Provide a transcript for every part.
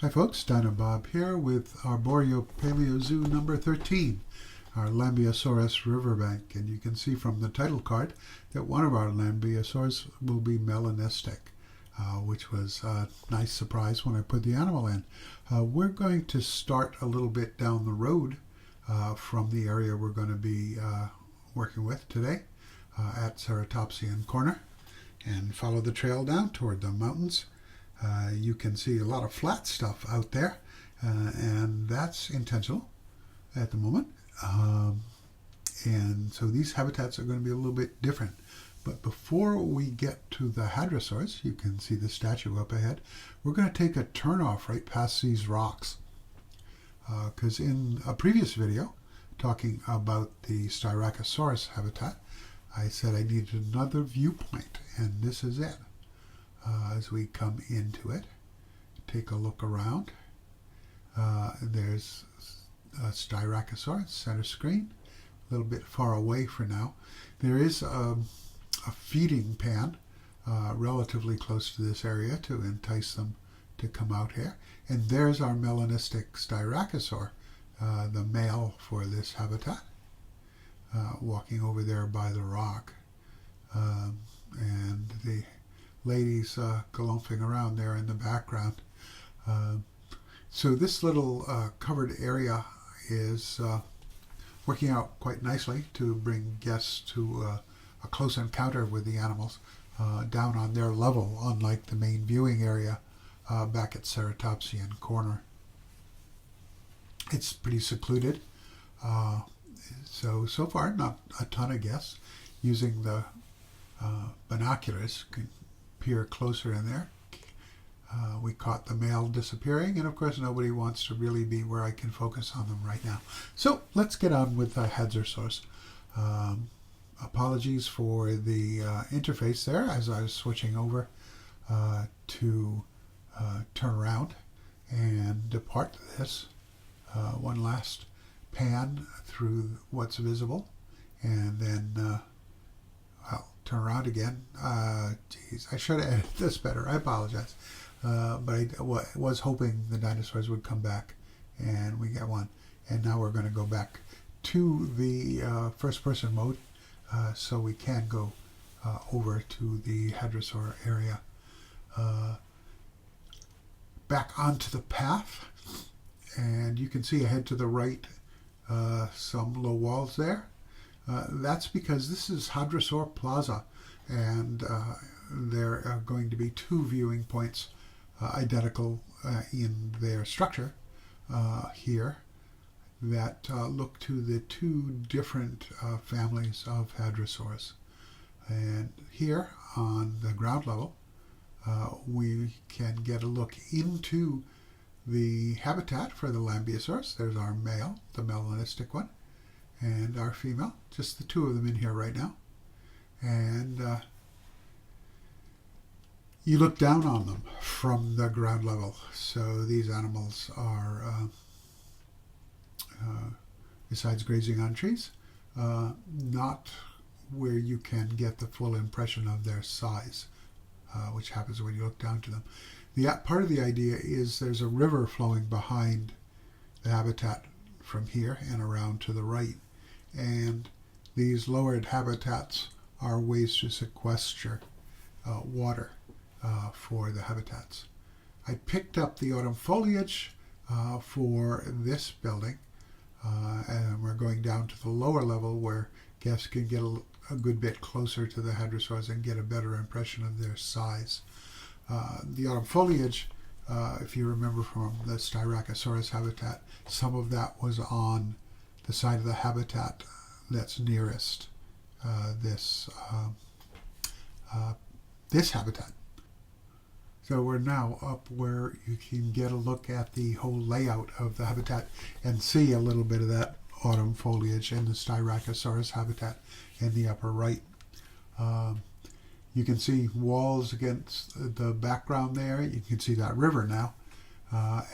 Hi folks, Don and Bob here with Arborea Paleozoo number 13, our Lambeosaurus Riverbank. And you can see from the title card that one of our Lambeosaurs will be melanistic, which was a nice surprise when I put the animal in. We're going to start a little bit down the road from the area we're going to be working with today at Ceratopsian Corner and follow the trail down toward the mountains. You can see a lot of flat stuff out there, and that's intentional at the moment. And so these habitats are going to be a little bit different. But before we get to the Hadrosaurs, you can see the statue up ahead, we're going to take a turnoff right past these rocks. Because in a previous video, talking about the Styracosaurus habitat, I said I needed another viewpoint, and this is it. As we come into it, take a look around. There's a Styracosaurus center screen, a little bit far away for now. There is a feeding pan relatively close to this area to entice them to come out here. And there's our melanistic Styracosaur, the male for this habitat, walking over there by the rock. And the ladies galumphing around there in the background. So this little covered area is working out quite nicely to bring guests to a close encounter with the animals down on their level, unlike the main viewing area back at Ceratopsian Corner. It's pretty secluded. So far, not a ton of guests. Using the binoculars, can peer closer in there. We caught the male disappearing, and of course nobody wants to really be where I can focus on them right now. So let's get on with the Hadrosaurs. Apologies for the interface there as I was switching over to turn around and depart this. One last pan through what's visible, and then turn around again. Geez, I should have edited this better. I apologize. But I was hoping the dinosaurs would come back, and we get one. And now we're going to go back to the first-person mode, so we can go over to the Hadrosaur area. Back onto the path, and you can see ahead to the right some low walls there. That's because this is Hadrosaur Plaza, and there are going to be two viewing points identical in their structure here that look to the two different families of Hadrosaurs. And here on the ground level, we can get a look into the habitat for the Lambeosaurus. There's our male, the melanistic one, and our female, just the two of them in here right now. And you look down on them from the ground level. So these animals are, besides grazing on trees, not where you can get the full impression of their size, which happens when you look down to them. Part of the idea is there's a river flowing behind the habitat from here and around to the right. And these lowered habitats are ways to sequester water for the habitats. I picked up the autumn foliage for this building, and we're going down to the lower level where guests can get a good bit closer to the Hadrosaurs and get a better impression of their size. The autumn foliage, if you remember from the Styracosaurus habitat, some of that was on the side of the habitat that's nearest this habitat. So we're now up where you can get a look at the whole layout of the habitat and see a little bit of that autumn foliage in the Styracosaurus habitat in the upper right. You can see walls against the background there. You can see that river now,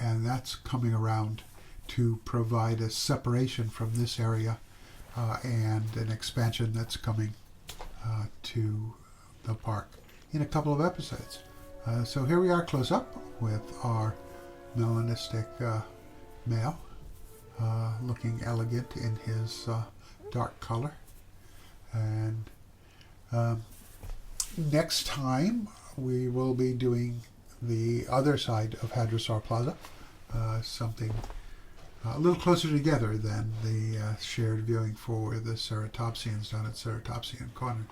and that's coming around to provide a separation from this area and an expansion that's coming to the park in a couple of episodes. So here we are close up with our melanistic male, looking elegant in his dark color. And next time we will be doing the other side of Hadrosaur Plaza, something a little closer together than the shared viewing for the Ceratopsians down at Ceratopsian Corner.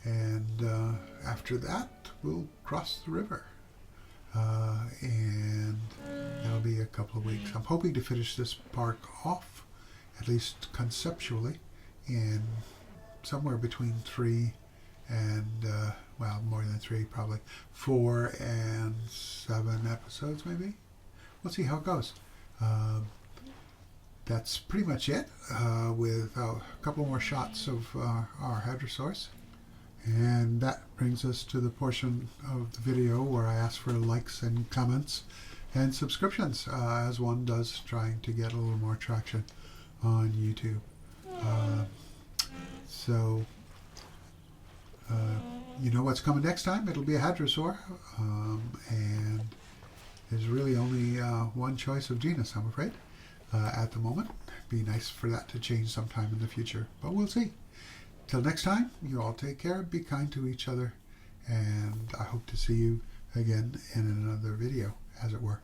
And after that, we'll cross the river. And that'll be a couple of weeks. I'm hoping to finish this park off, at least conceptually, in somewhere between 3 and, well, more than 3, probably 4 and 7 episodes, maybe. We'll see how it goes. That's pretty much it, with a couple more shots of our Hadrosaurs. And that brings us to the portion of the video where I ask for likes and comments and subscriptions, as one does, trying to get a little more traction on YouTube. So you know what's coming next time? It'll be a Hadrosaur, and there's really only one choice of genus, I'm afraid, at the moment. Be nice for that to change sometime in the future, but we'll see. Till next time, you all take care, be kind to each other, and I hope to see you again in another video, as it were.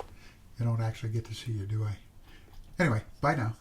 I don't actually get to see you, do I? Anyway, bye now.